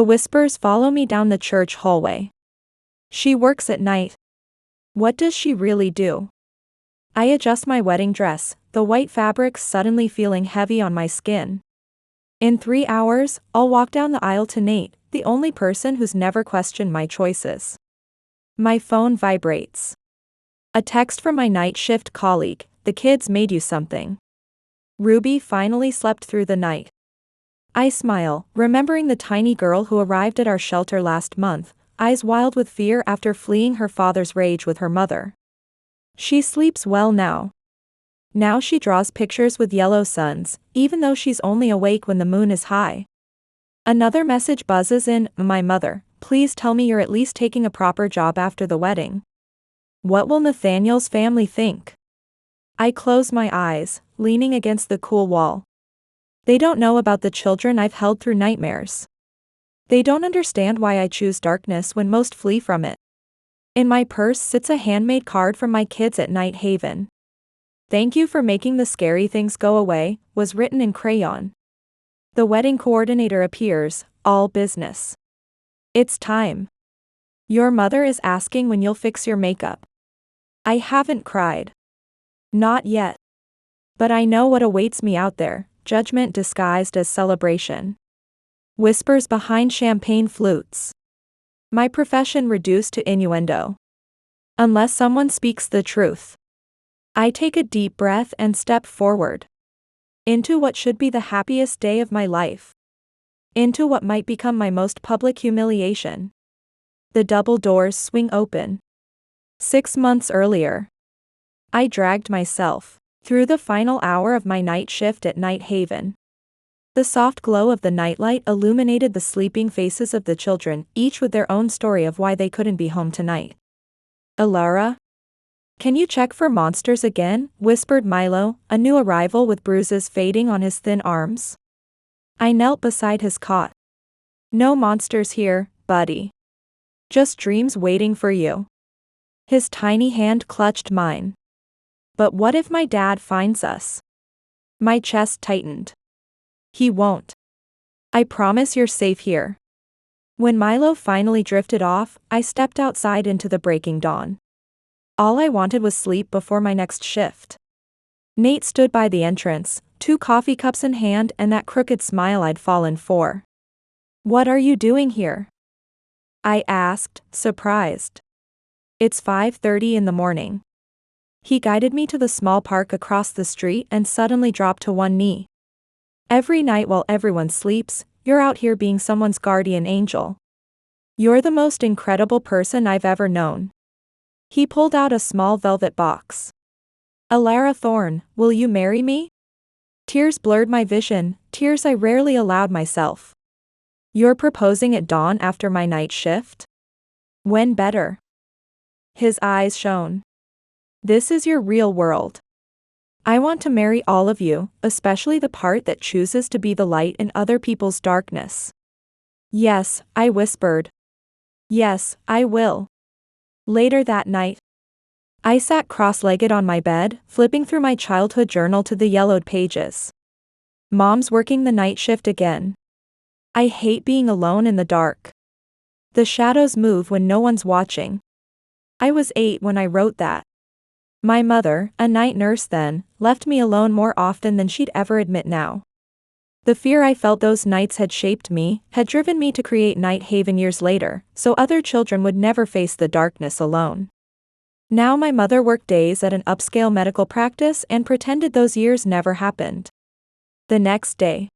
The whispers follow me down the church hallway. She works at night. What does she really do? I adjust my wedding dress, the white fabric suddenly feeling heavy on my skin. In 3 hours, I'll walk down the aisle to Nate, the only person who's never questioned my choices. My phone vibrates. A text from my night shift colleague: "The kids made you something. Ruby finally slept through the night." I smile, remembering the tiny girl who arrived at our shelter last month, eyes wild with fear after fleeing her father's rage with her mother. She sleeps well now. Now she draws pictures with yellow suns, even though she's only awake when the moon is high. Another message buzzes in: "My mother, please tell me you're at least taking a proper job after the wedding. What will Nathaniel's family think?" I close my eyes, leaning against the cool wall. They don't know about the children I've held through nightmares. They don't understand why I choose darkness when most flee from it. In my purse sits a handmade card from my kids at Night Haven. "Thank you for making the scary things go away," was written in crayon. The wedding coordinator appears, all business. "It's time. Your mother is asking when you'll fix your makeup." I haven't cried. Not yet. But I know what awaits me out there: judgment disguised as celebration. Whispers behind champagne flutes. My profession reduced to innuendo. Unless someone speaks the truth. I take a deep breath and step forward. Into what should be the happiest day of my life. Into what might become my most public humiliation. The double doors swing open. 6 months earlier, I dragged myself through the final hour of my night shift at Night Haven. The soft glow of the nightlight illuminated the sleeping faces of the children, each with their own story of why they couldn't be home tonight. "Alara? Can you check for monsters again?" whispered Milo, a new arrival with bruises fading on his thin arms. I knelt beside his cot. "No monsters here, buddy. Just dreams waiting for you." His tiny hand clutched mine. "But what if my dad finds us?" My chest tightened. "He won't. I promise you're safe here." When Milo finally drifted off, I stepped outside into the breaking dawn. All I wanted was sleep before my next shift. Nate stood by the entrance, 2 coffee cups in hand and that crooked smile I'd fallen for. "What are you doing here?" I asked, surprised. "It's 5:30 in the morning." He guided me to the small park across the street and suddenly dropped to one knee. "Every night while everyone sleeps, you're out here being someone's guardian angel. You're the most incredible person I've ever known." He pulled out a small velvet box. "Alara Thorne, will you marry me?" Tears blurred my vision, tears I rarely allowed myself. "You're proposing at dawn after my night shift? When better?" His eyes shone. "This is your real world. I want to marry all of you, especially the part that chooses to be the light in other people's darkness." "Yes," I whispered. "Yes, I will." Later that night, I sat cross-legged on my bed, flipping through my childhood journal to the yellowed pages. Mom's working the night shift again. I hate being alone in the dark. The shadows move when no one's watching. I was 8 when I wrote that. My mother, a night nurse then, left me alone more often than she'd ever admit now. The fear I felt those nights had shaped me, had driven me to create Night Haven years later, so other children would never face the darkness alone. Now my mother worked days at an upscale medical practice and pretended those years never happened. The next day.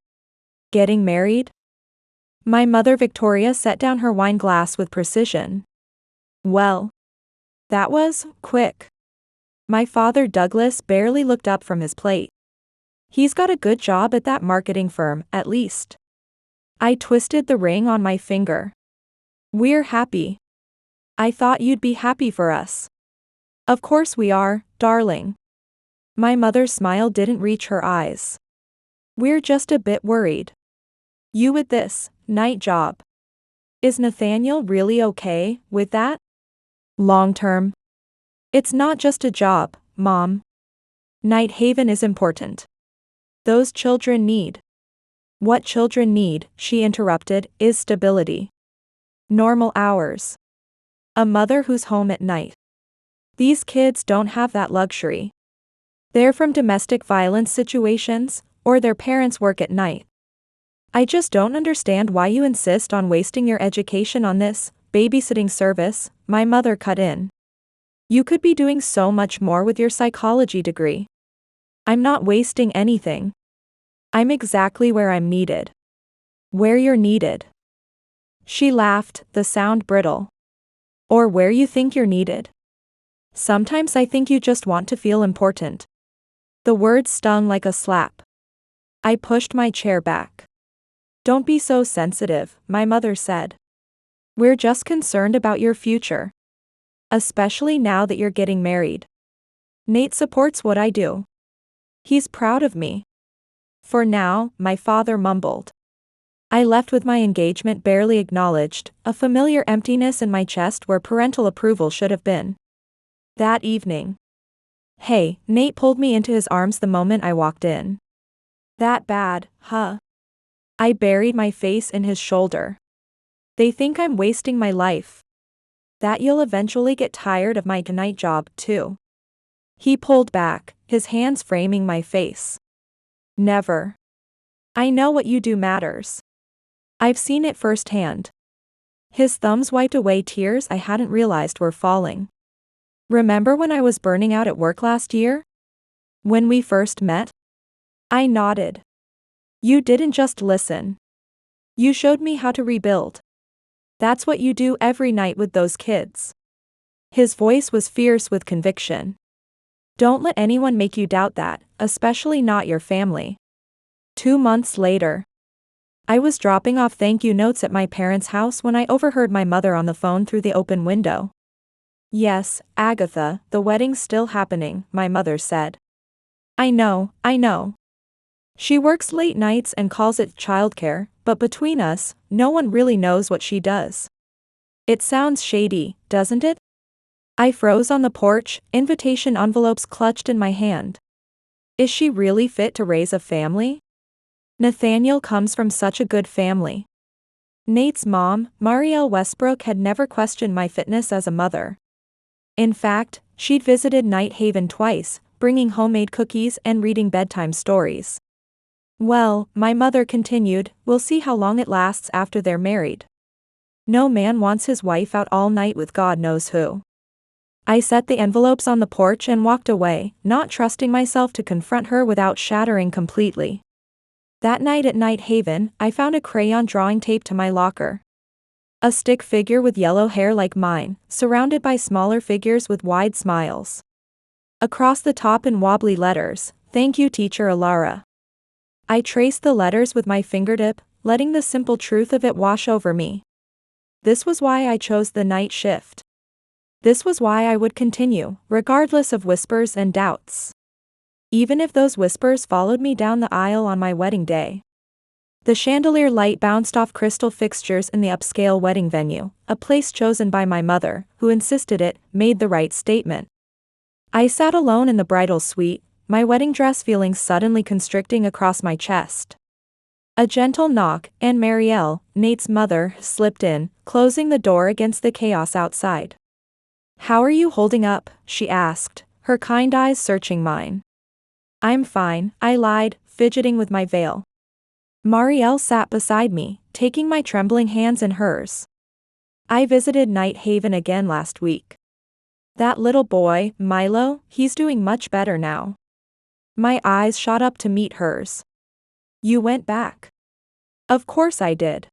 Getting married? My mother Victoria set down her wine glass with precision. "Well, that was quick." My father Douglas barely looked up from his plate. "He's got a good job at that marketing firm, at least." I twisted the ring on my finger. "We're happy. I thought you'd be happy for us." "Of course we are, darling." My mother's smile didn't reach her eyes. "We're just a bit worried. You with this night job. Is Nathaniel really okay with that? Long term?" "It's not just a job, Mom. Night Haven is important. Those children need What children need, she interrupted, is stability. Normal hours. A mother who's home at night. These kids don't have that luxury. They're from domestic violence situations, or their parents work at night. I just don't understand why you insist on wasting your education on this babysitting service, my mother cut in. You could be doing so much more with your psychology degree. I'm not wasting anything. I'm exactly where I'm needed. Where you're needed. She laughed, the sound brittle. Or where you think you're needed. Sometimes I think you just want to feel important. The words stung like a slap. I pushed my chair back. Don't be so sensitive, my mother said. We're just concerned about your future. Especially now that you're getting married. Nate supports what I do. He's proud of me. For now, my father mumbled. I left with my engagement barely acknowledged, a familiar emptiness in my chest where parental approval should have been. That evening. Hey, Nate pulled me into his arms the moment I walked in. That bad, huh? I buried my face in his shoulder. They think I'm wasting my life. That you'll eventually get tired of my night job, too. He pulled back, his hands framing my face. Never. I know what you do matters. I've seen it firsthand. His thumbs wiped away tears I hadn't realized were falling. Remember when I was burning out at work last year? When we first met? I nodded. You didn't just listen. You showed me how to rebuild. That's what you do every night with those kids. His voice was fierce with conviction. Don't let anyone make you doubt that, especially not your family. 2 months later. I was dropping off thank you notes at my parents' house when I overheard my mother on the phone through the open window. Yes, Agatha, the wedding's still happening, my mother said. I know. She works late nights and calls it childcare, but between us, no one really knows what she does. It sounds shady, doesn't it? I froze on the porch, invitation envelopes clutched in my hand. Is she really fit to raise a family? Nathaniel comes from such a good family. Nate's mom, Marielle Westbrook, had never questioned my fitness as a mother. In fact, she'd visited Night Haven twice, bringing homemade cookies and reading bedtime stories. Well, my mother continued, we'll see how long it lasts after they're married. No man wants his wife out all night with God knows who. I set the envelopes on the porch and walked away, not trusting myself to confront her without shattering completely. That night at Night Haven, I found a crayon drawing taped to my locker. A stick figure with yellow hair like mine, surrounded by smaller figures with wide smiles. Across the top in wobbly letters, thank you teacher Alara. I traced the letters with my fingertip, letting the simple truth of it wash over me. This was why I chose the night shift. This was why I would continue, regardless of whispers and doubts. Even if those whispers followed me down the aisle on my wedding day. The chandelier light bounced off crystal fixtures in the upscale wedding venue, a place chosen by my mother, who insisted it made the right statement. I sat alone in the bridal suite, my wedding dress feeling suddenly constricting across my chest. A gentle knock, and Marielle, Nate's mother, slipped in, closing the door against the chaos outside. How are you holding up? She asked, her kind eyes searching mine. I'm fine, I lied, fidgeting with my veil. Marielle sat beside me, taking my trembling hands in hers. I visited Night Haven again last week. That little boy, Milo, he's doing much better now. My eyes shot up to meet hers. You went back. Of course I did.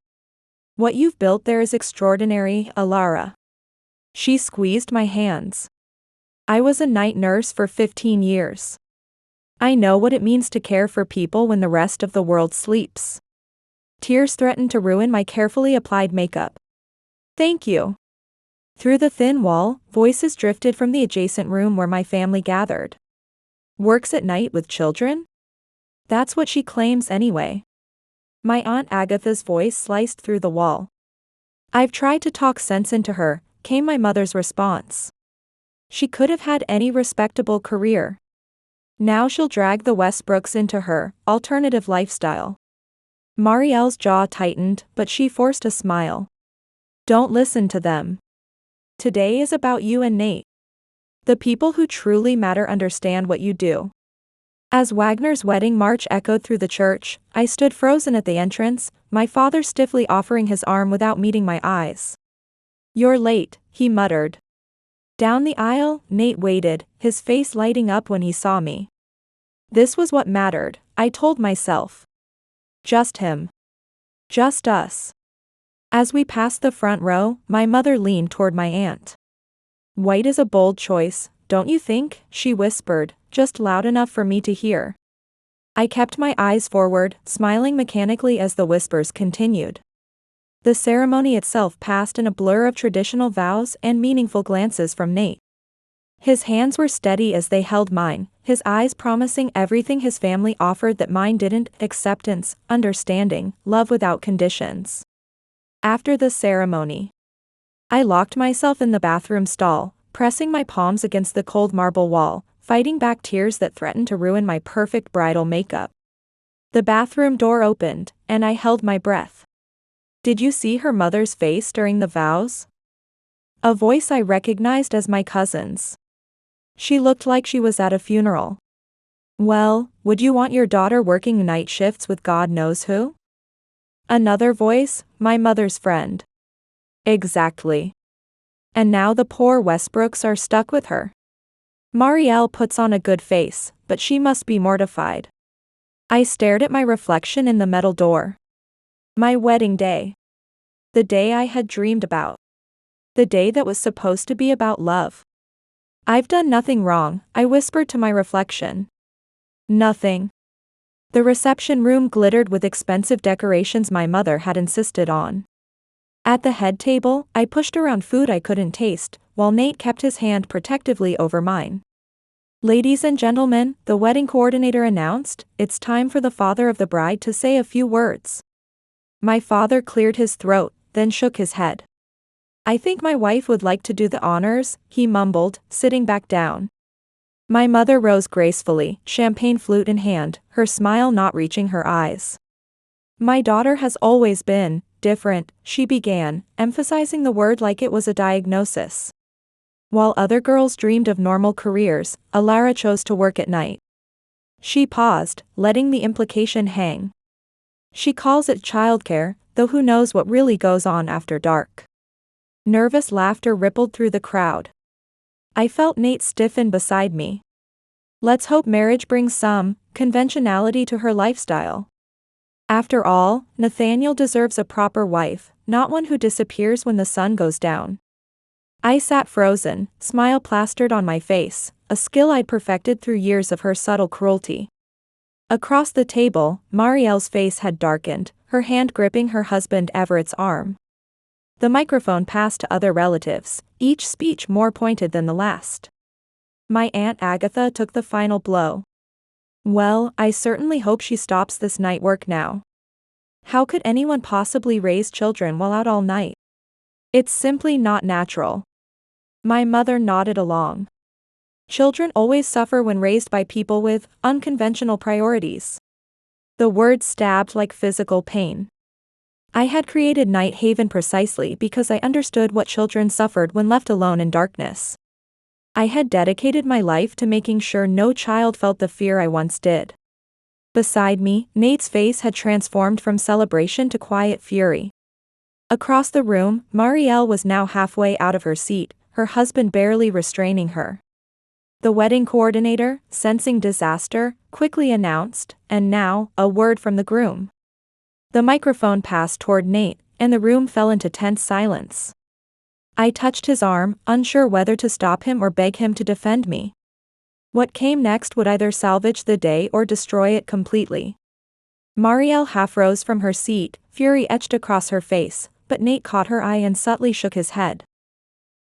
What you've built there is extraordinary, Alara. She squeezed my hands. I was a night nurse for 15 years. I know what it means to care for people when the rest of the world sleeps. Tears threatened to ruin my carefully applied makeup. Thank you. Through the thin wall, voices drifted from the adjacent room where my family gathered. Works at night with children? That's what she claims anyway. My Aunt Agatha's voice sliced through the wall. I've tried to talk sense into her, came my mother's response. She could have had any respectable career. Now she'll drag the Westbrooks into her alternative lifestyle. Marielle's jaw tightened, but she forced a smile. Don't listen to them. Today is about you and Nate. The people who truly matter understand what you do. As Wagner's wedding march echoed through the church, I stood frozen at the entrance, my father stiffly offering his arm without meeting my eyes. You're late, he muttered. Down the aisle, Nate waited, his face lighting up when he saw me. This was what mattered, I told myself. Just him. Just us. As we passed the front row, my mother leaned toward my aunt. White is a bold choice, don't you think? She whispered, just loud enough for me to hear. I kept my eyes forward, smiling mechanically as the whispers continued. The ceremony itself passed in a blur of traditional vows and meaningful glances from Nate. His hands were steady as they held mine, his eyes promising everything his family offered that mine didn't: acceptance, understanding, love without conditions. After the ceremony, I locked myself in the bathroom stall, pressing my palms against the cold marble wall, fighting back tears that threatened to ruin my perfect bridal makeup. The bathroom door opened, and I held my breath. Did you see her mother's face during the vows? A voice I recognized as my cousin's. She looked like she was at a funeral. Well, would you want your daughter working night shifts with God knows who? Another voice, my mother's friend. Exactly. And now the poor Westbrooks are stuck with her. Marielle puts on a good face, but she must be mortified. I stared at my reflection in the metal door. My wedding day. The day I had dreamed about. The day that was supposed to be about love. I've done nothing wrong, I whispered to my reflection. Nothing. The reception room glittered with expensive decorations my mother had insisted on. At the head table, I pushed around food I couldn't taste, while Nate kept his hand protectively over mine. Ladies and gentlemen, the wedding coordinator announced, it's time for the father of the bride to say a few words. My father cleared his throat, then shook his head. I think my wife would like to do the honors, he mumbled, sitting back down. My mother rose gracefully, champagne flute in hand, her smile not reaching her eyes. My daughter has always been different, she began, emphasizing the word like it was a diagnosis. While other girls dreamed of normal careers, Alara chose to work at night. She paused, letting the implication hang. She calls it childcare, though who knows what really goes on after dark. Nervous laughter rippled through the crowd. I felt Nate stiffen beside me. Let's hope marriage brings some conventionality to her lifestyle. After all, Nathaniel deserves a proper wife, not one who disappears when the sun goes down. I sat frozen, smile plastered on my face, a skill I'd perfected through years of her subtle cruelty. Across the table, Marielle's face had darkened, her hand gripping her husband Everett's arm. The microphone passed to other relatives, each speech more pointed than the last. My Aunt Agatha took the final blow. Well, I certainly hope she stops this night work now. How could anyone possibly raise children while out all night? It's simply not natural. My mother nodded along. Children always suffer when raised by people with unconventional priorities. The word stabbed like physical pain. I had created Night Haven precisely because I understood what children suffered when left alone in darkness. I had dedicated my life to making sure no child felt the fear I once did. Beside me, Nate's face had transformed from celebration to quiet fury. Across the room, Marielle was now halfway out of her seat, her husband barely restraining her. The wedding coordinator, sensing disaster, quickly announced, and now, a word from the groom. The microphone passed toward Nate, and the room fell into tense silence. I touched his arm, unsure whether to stop him or beg him to defend me. What came next would either salvage the day or destroy it completely. Marielle half rose from her seat, fury etched across her face, but Nate caught her eye and subtly shook his head.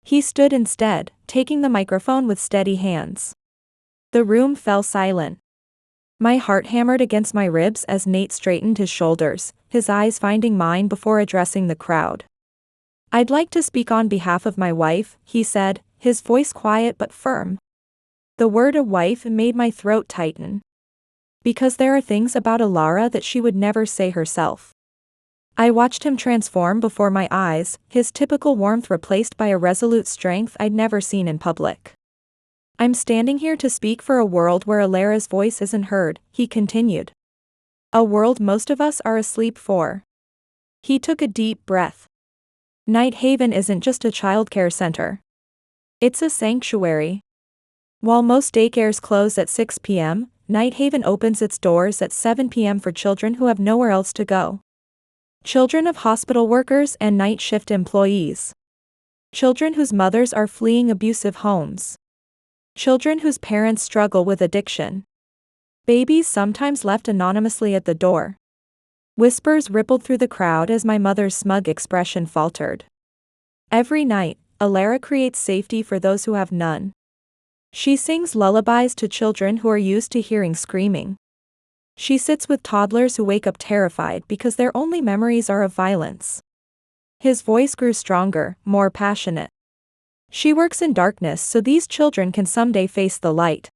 He stood instead, taking the microphone with steady hands. The room fell silent. My heart hammered against my ribs as Nate straightened his shoulders, his eyes finding mine before addressing the crowd. I'd like to speak on behalf of my wife, he said, his voice quiet but firm. The word "a wife" made my throat tighten. Because there are things about Alara that she would never say herself. I watched him transform before my eyes, his typical warmth replaced by a resolute strength I'd never seen in public. I'm standing here to speak for a world where Alara's voice isn't heard, he continued. A world most of us are asleep for. He took a deep breath. Night Haven isn't just a childcare center. It's a sanctuary. While most daycares close at 6 p.m., Night Haven opens its doors at 7 p.m. for children who have nowhere else to go. Children of hospital workers and night shift employees. Children whose mothers are fleeing abusive homes. Children whose parents struggle with addiction. Babies sometimes left anonymously at the door. Whispers rippled through the crowd as my mother's smug expression faltered. Every night, Alara creates safety for those who have none. She sings lullabies to children who are used to hearing screaming. She sits with toddlers who wake up terrified because their only memories are of violence. His voice grew stronger, more passionate. She works in darkness so these children can someday face the light.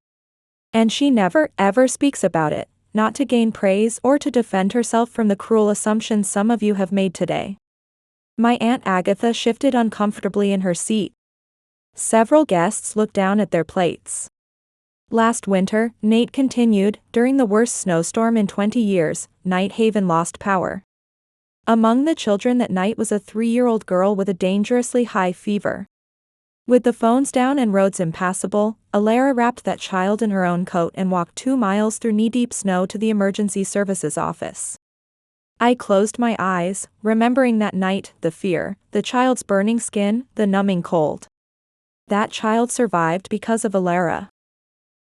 And she never, ever speaks about it, not to gain praise or to defend herself from the cruel assumptions some of you have made today. My Aunt Agatha shifted uncomfortably in her seat. Several guests looked down at their plates. Last winter, Nate continued, during the worst snowstorm in 20 years, Night Haven lost power. Among the children that night was a 3-year-old girl with a dangerously high fever. With the phones down and roads impassable, Alara wrapped that child in her own coat and walked 2 miles through knee-deep snow to the emergency services office. I closed my eyes, remembering that night, the fear, the child's burning skin, the numbing cold. That child survived because of Alara.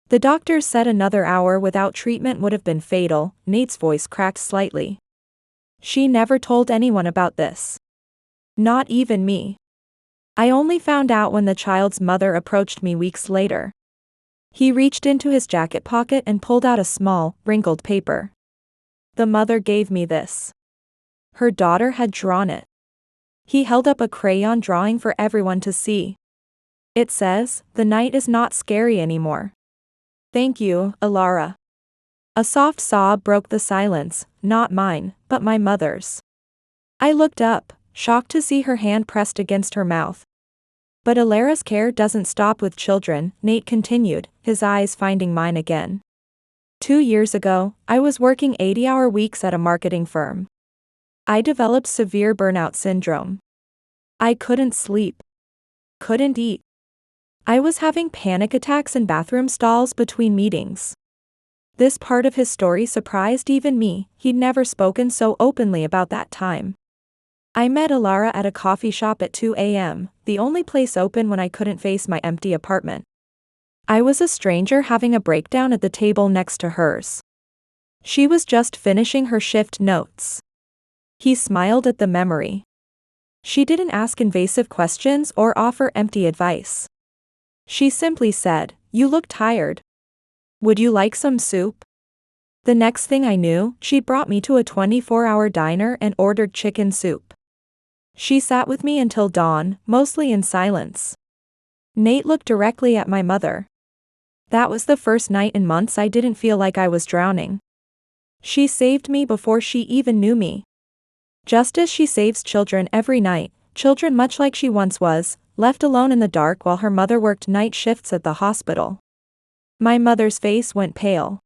The doctors said another hour without treatment would have been fatal. Nate's voice cracked slightly. She never told anyone about this. Not even me. I only found out when the child's mother approached me weeks later. He reached into his jacket pocket and pulled out a small, wrinkled paper. The mother gave me this. Her daughter had drawn it. He held up a crayon drawing for everyone to see. It says, "The night is not scary anymore." Thank you, Alara. A soft sob broke the silence, not mine, but my mother's. I looked up, shocked to see her hand pressed against her mouth. But Alara's care doesn't stop with children, Nate continued, his eyes finding mine again. 2 years ago, I was working 80-hour weeks at a marketing firm. I developed severe burnout syndrome. I couldn't sleep. Couldn't eat. I was having panic attacks in bathroom stalls between meetings. This part of his story surprised even me, he'd never spoken so openly about that time. I met Alara at a coffee shop at 2 a.m., the only place open when I couldn't face my empty apartment. I was a stranger having a breakdown at the table next to hers. She was just finishing her shift notes. He smiled at the memory. She didn't ask invasive questions or offer empty advice. She simply said, "You look tired. Would you like some soup?" The next thing I knew, she'd brought me to a 24-hour diner and ordered chicken soup. She sat with me until dawn, mostly in silence. Nate looked directly at my mother. That was the first night in months I didn't feel like I was drowning. She saved me before she even knew me. Just as she saves children every night, children much like she once was, left alone in the dark while her mother worked night shifts at the hospital. My mother's face went pale.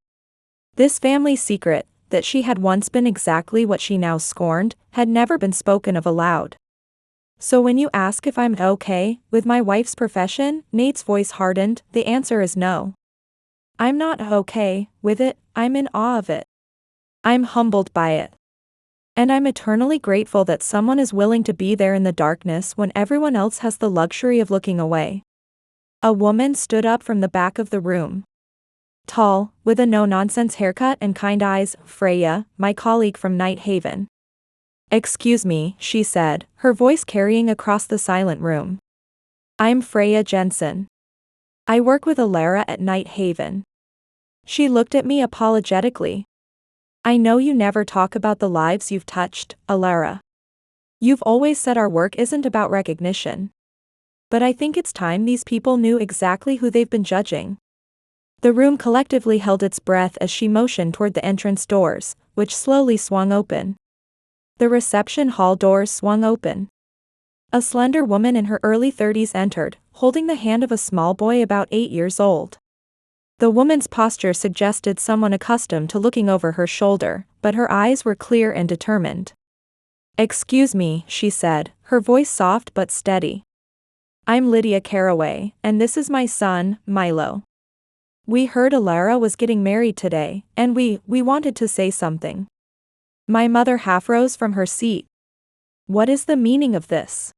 This family secret, that she had once been exactly what she now scorned, had never been spoken of aloud. So when you ask if I'm okay with my wife's profession, Nate's voice hardened, the answer is no. I'm not okay with it, I'm in awe of it. I'm humbled by it. And I'm eternally grateful that someone is willing to be there in the darkness when everyone else has the luxury of looking away. A woman stood up from the back of the room. Tall, with a no-nonsense haircut and kind eyes, Freya, my colleague from Night Haven. "Excuse me," she said, her voice carrying across the silent room. "I'm Freya Jensen. I work with Alara at Night Haven." She looked at me apologetically. "I know you never talk about the lives you've touched, Alara. You've always said our work isn't about recognition. But I think it's time these people knew exactly who they've been judging." The room collectively held its breath as she motioned toward the entrance doors, which slowly swung open. The reception hall doors swung open. A slender woman in her early 30s entered, holding the hand of a small boy about 8 years old. The woman's posture suggested someone accustomed to looking over her shoulder, but her eyes were clear and determined. "Excuse me," she said, her voice soft but steady. "I'm Lydia Caraway, and this is my son, Milo. We heard Alara was getting married today, and we wanted to say something." My mother half rose from her seat. "What is the meaning of this?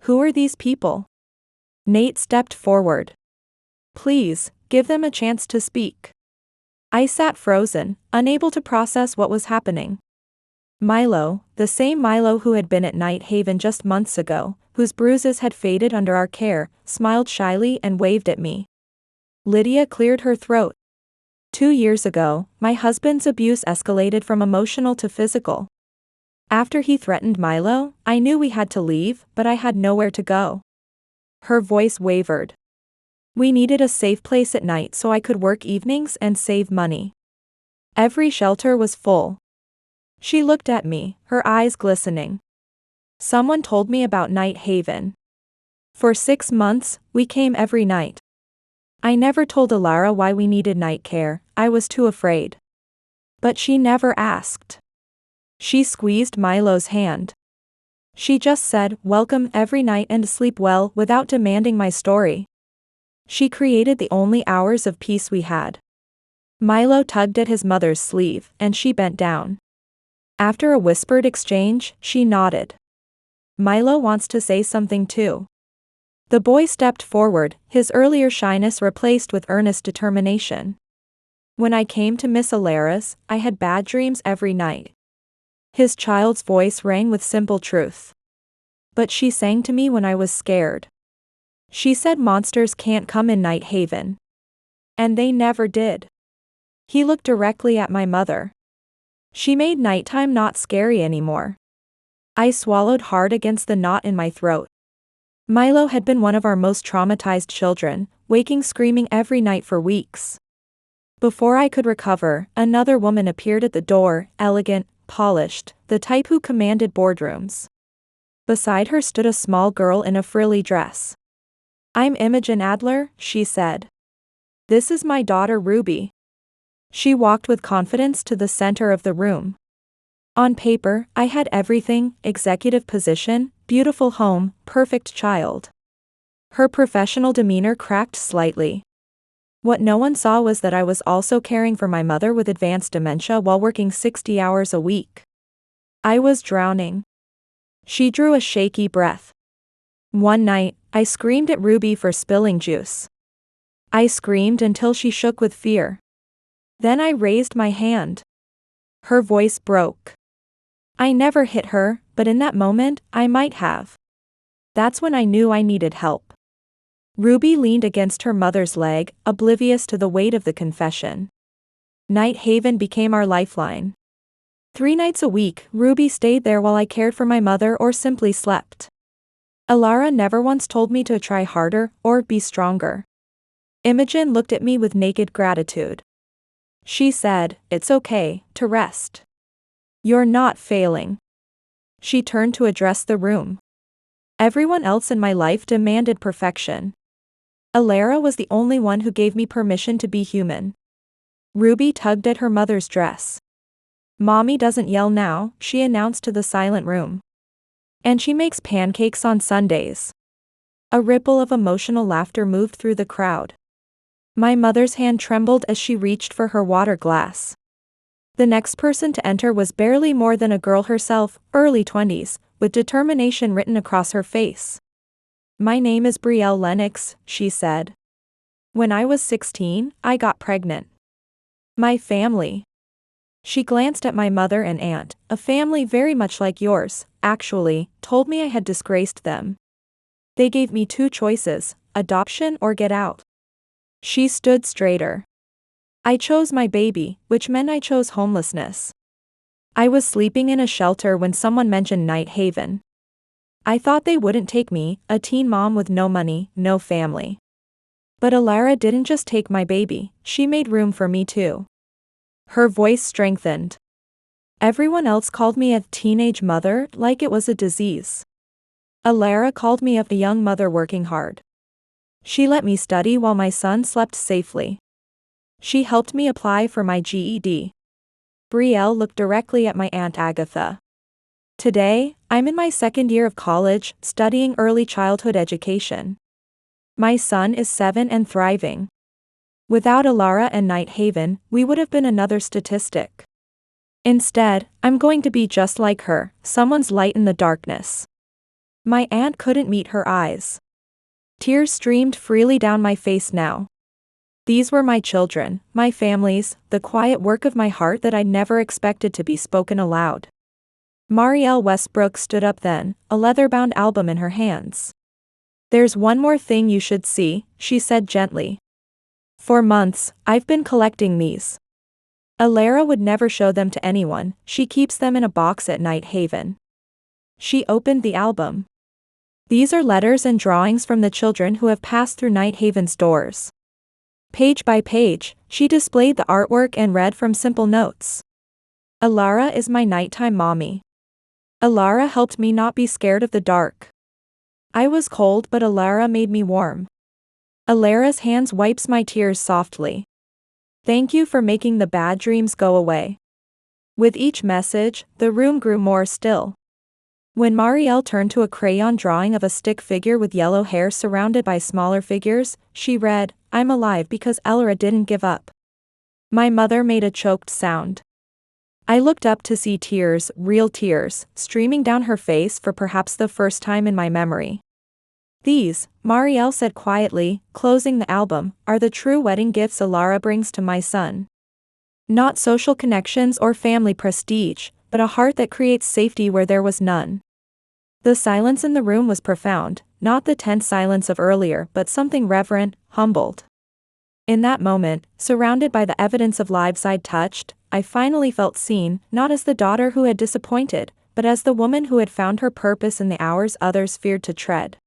Who are these people?" Nate stepped forward. "Please, give them a chance to speak." I sat frozen, unable to process what was happening. Milo, the same Milo who had been at Night Haven just months ago, whose bruises had faded under our care, smiled shyly and waved at me. Lydia cleared her throat. 2 years ago, my husband's abuse escalated from emotional to physical. After he threatened Milo, I knew we had to leave, but I had nowhere to go. Her voice wavered. We needed a safe place at night so I could work evenings and save money. Every shelter was full. She looked at me, her eyes glistening. "Someone told me about Night Haven. For 6 months, we came every night. I never told Alara why we needed night care, I was too afraid. But she never asked." She squeezed Milo's hand. She just said, "Welcome every night and sleep well," without demanding my story. She created the only hours of peace we had. Milo tugged at his mother's sleeve, and she bent down. After a whispered exchange, she nodded. "Milo wants to say something too." The boy stepped forward, his earlier shyness replaced with earnest determination. "When I came to Miss Alara's, I had bad dreams every night." His child's voice rang with simple truth. "But she sang to me when I was scared. She said monsters can't come in Night Haven. And they never did." He looked directly at my mother. "She made nighttime not scary anymore." I swallowed hard against the knot in my throat. Milo had been one of our most traumatized children, waking screaming every night for weeks. Before I could recover, another woman appeared at the door, elegant, polished, the type who commanded boardrooms. Beside her stood a small girl in a frilly dress. "I'm Imogen Adler," she said. "This is my daughter Ruby." She walked with confidence to the center of the room. On paper, I had everything: executive position, beautiful home, perfect child. Her professional demeanor cracked slightly. What no one saw was that I was also caring for my mother with advanced dementia while working 60 hours a week. I was drowning. She drew a shaky breath. One night, I screamed at Ruby for spilling juice. I screamed until she shook with fear. Then I raised my hand. Her voice broke. I never hit her, but in that moment, I might have. That's when I knew I needed help. Ruby leaned against her mother's leg, oblivious to the weight of the confession. Night Haven became our lifeline. 3 nights a week, Ruby stayed there while I cared for my mother or simply slept. Alara never once told me to try harder or be stronger. Imogen looked at me with naked gratitude. She said, "It's okay to rest. You're not failing." She turned to address the room. Everyone else in my life demanded perfection. Alara was the only one who gave me permission to be human. Ruby tugged at her mother's dress. "Mommy doesn't yell now," she announced to the silent room. "And she makes pancakes on Sundays." A ripple of emotional laughter moved through the crowd. My mother's hand trembled as she reached for her water glass. The next person to enter was barely more than a girl herself, early 20s, with determination written across her face. "My name is Brielle Lennox," she said. "When I was 16, I got pregnant. My family." She glanced at my mother and aunt, "A family very much like yours, actually, told me I had disgraced them. They gave me 2 choices, adoption or get out." She stood straighter. "I chose my baby, which meant I chose homelessness. I was sleeping in a shelter when someone mentioned Night Haven. I thought they wouldn't take me, a teen mom with no money, no family. But Alara didn't just take my baby, she made room for me too. Her voice strengthened. Everyone else called me a teenage mother like it was a disease. Alara called me a young mother working hard. She let me study while my son slept safely. She helped me apply for my GED. Brielle looked directly at my Aunt Agatha. Today, I'm in my second year of college, studying early childhood education. My son is 7 and thriving. Without Alara and Night Haven, we would have been another statistic. Instead, I'm going to be just like her, someone's light in the darkness. My aunt couldn't meet her eyes. Tears streamed freely down my face now. These were my children, my families, the quiet work of my heart that I never expected to be spoken aloud. Marielle Westbrook stood up then, a leather-bound album in her hands. "There's one more thing you should see," she said gently. "For months, I've been collecting these. Alara would never show them to anyone, she keeps them in a box at Night Haven." She opened the album. "These are letters and drawings from the children who have passed through Night Haven's doors." Page by page, she displayed the artwork and read from simple notes. "Alara is my nighttime mommy. Alara helped me not be scared of the dark. I was cold but Alara made me warm. Alara's hands wipes my tears softly. Thank you for making the bad dreams go away." With each message, the room grew more still. When Marielle turned to a crayon drawing of a stick figure with yellow hair surrounded by smaller figures, she read, "I'm alive because Alara didn't give up." My mother made a choked sound. I looked up to see tears, real tears, streaming down her face for perhaps the first time in my memory. "These," Marielle said quietly, closing the album, "are the true wedding gifts Alara brings to my son. Not social connections or family prestige, but a heart that creates safety where there was none." The silence in the room was profound, not the tense silence of earlier but something reverent, humbled. In that moment, surrounded by the evidence of lives I'd touched, I finally felt seen, not as the daughter who had disappointed, but as the woman who had found her purpose in the hours others feared to tread.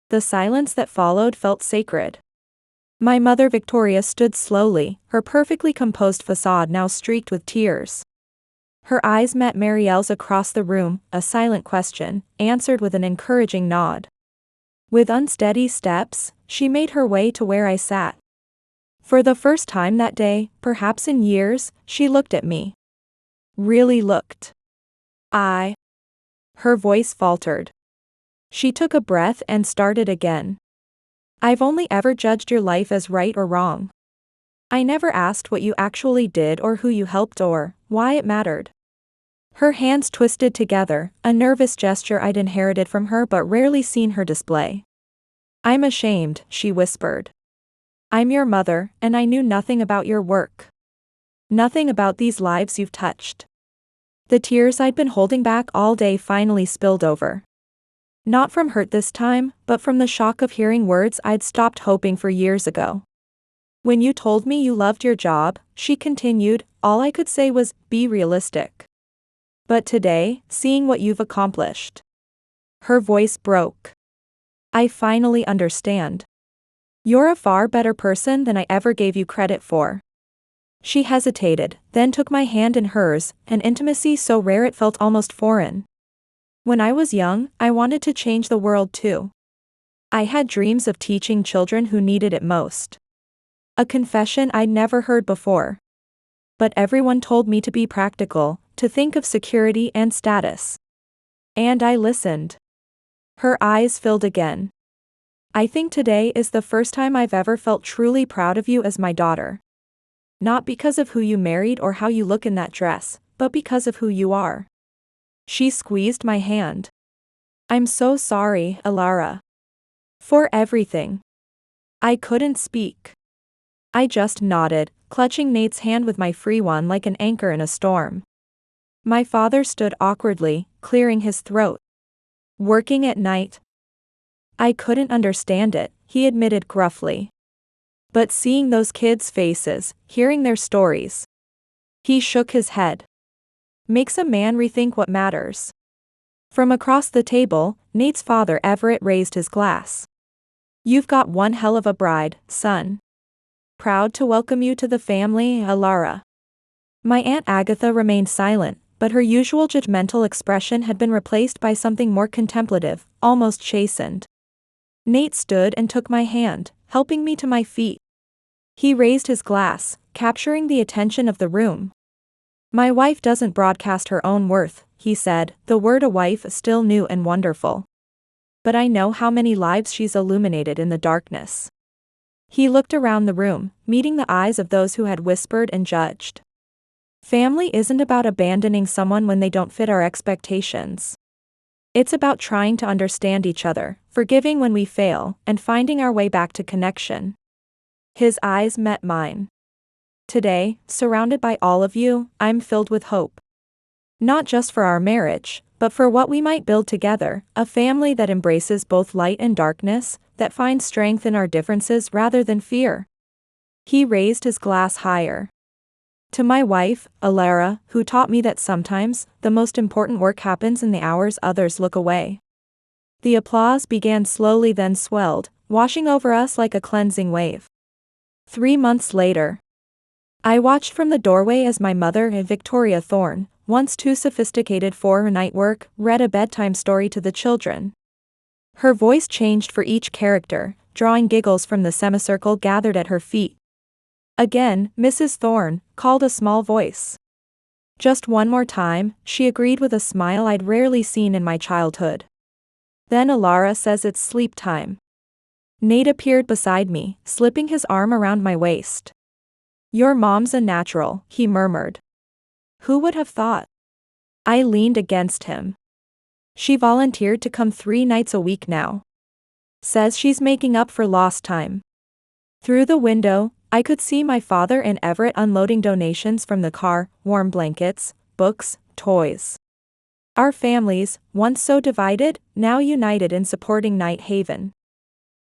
The silence that followed felt sacred. My mother Victoria stood slowly, her perfectly composed facade now streaked with tears. Her eyes met Marielle's across the room, a silent question, answered with an encouraging nod. With unsteady steps, she made her way to where I sat. For the first time that day, perhaps in years, she looked at me. Really looked. Her voice faltered. She took a breath and started again. "I've only ever judged your life as right or wrong. I never asked what you actually did or who you helped or why it mattered." Her hands twisted together, a nervous gesture I'd inherited from her but rarely seen her display. "I'm ashamed," she whispered. "I'm your mother, and I knew nothing about your work. Nothing about these lives you've touched." The tears I'd been holding back all day finally spilled over. Not from hurt this time, but from the shock of hearing words I'd stopped hoping for years ago. "When you told me you loved your job," she continued, "all I could say was, be realistic. But today, seeing what you've accomplished." Her voice broke. "I finally understand. You're a far better person than I ever gave you credit for." She hesitated, then took my hand in hers, an intimacy so rare it felt almost foreign. "When I was young, I wanted to change the world too. I had dreams of teaching children who needed it most." A confession I'd never heard before. But everyone told me to be practical, to think of security and status. And I listened. Her eyes filled again. "I think today is the first time I've ever felt truly proud of you as my daughter. Not because of who you married or how you look in that dress, but because of who you are." She squeezed my hand. "I'm so sorry, Alara. For everything." I couldn't speak. I just nodded, clutching Nate's hand with my free one like an anchor in a storm. My father stood awkwardly, clearing his throat. "Working at night?" "I couldn't understand it," he admitted gruffly. "But seeing those kids' faces, hearing their stories." He shook his head. "Makes a man rethink what matters." From across the table, Nate's father Everett raised his glass. You've got one hell of a bride, son. Proud to welcome you to the family, Alara. My Aunt Agatha remained silent, but her usual judgmental expression had been replaced by something more contemplative, almost chastened. Nate stood and took my hand, helping me to my feet. He raised his glass, capturing the attention of the room. My wife doesn't broadcast her own worth, he said, the word a wife still new and wonderful. But I know how many lives she's illuminated in the darkness. He looked around the room, meeting the eyes of those who had whispered and judged. Family isn't about abandoning someone when they don't fit our expectations. It's about trying to understand each other, forgiving when we fail, and finding our way back to connection. His eyes met mine. Today, surrounded by all of you, I'm filled with hope. Not just for our marriage, but for what we might build together, a family that embraces both light and darkness, that finds strength in our differences rather than fear. He raised his glass higher. To my wife, Alara, who taught me that sometimes, the most important work happens in the hours others look away. The applause began slowly then swelled, washing over us like a cleansing wave. 3 months later. I watched from the doorway as my mother, Victoria Thorne, once too sophisticated for her night work, read a bedtime story to the children. Her voice changed for each character, drawing giggles from the semicircle gathered at her feet. Again, Mrs. Thorne called a small voice. Just one more time, she agreed with a smile I'd rarely seen in my childhood. Then Alara says it's sleep time. Nate appeared beside me, slipping his arm around my waist. Your mom's a natural, he murmured. Who would have thought? I leaned against him. She volunteered to come 3 nights a week now. Says she's making up for lost time. Through the window, I could see my father and Everett unloading donations from the car, warm blankets, books, toys. Our families, once so divided, now united in supporting Night Haven.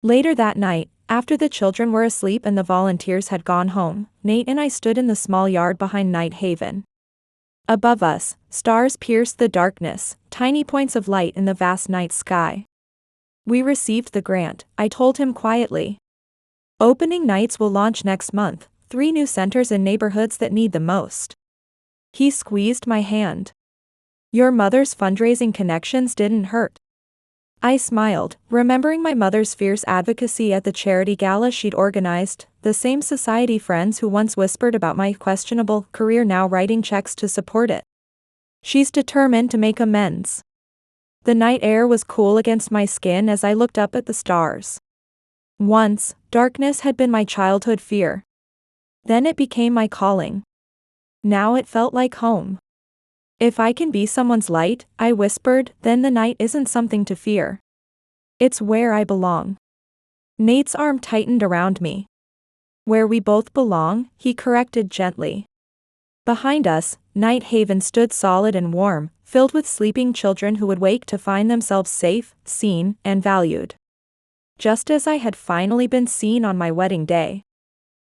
Later that night, after the children were asleep and the volunteers had gone home, Nate and I stood in the small yard behind Night Haven. Above us, stars pierced the darkness, tiny points of light in the vast night sky. We received the grant, I told him quietly. Opening nights will launch next month, 3 new centers in neighborhoods that need the most. He squeezed my hand. Your mother's fundraising connections didn't hurt. I smiled, remembering my mother's fierce advocacy at the charity gala she'd organized, the same society friends who once whispered about my questionable career now writing checks to support it. She's determined to make amends. The night air was cool against my skin as I looked up at the stars. Once, darkness had been my childhood fear. Then it became my calling. Now it felt like home. If I can be someone's light, I whispered, then the night isn't something to fear. It's where I belong. Nate's arm tightened around me. Where we both belong, he corrected gently. Behind us, Night Haven stood solid and warm, filled with sleeping children who would wake to find themselves safe, seen, and valued. Just as I had finally been seen on my wedding day.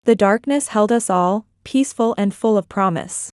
The darkness held us all, peaceful and full of promise.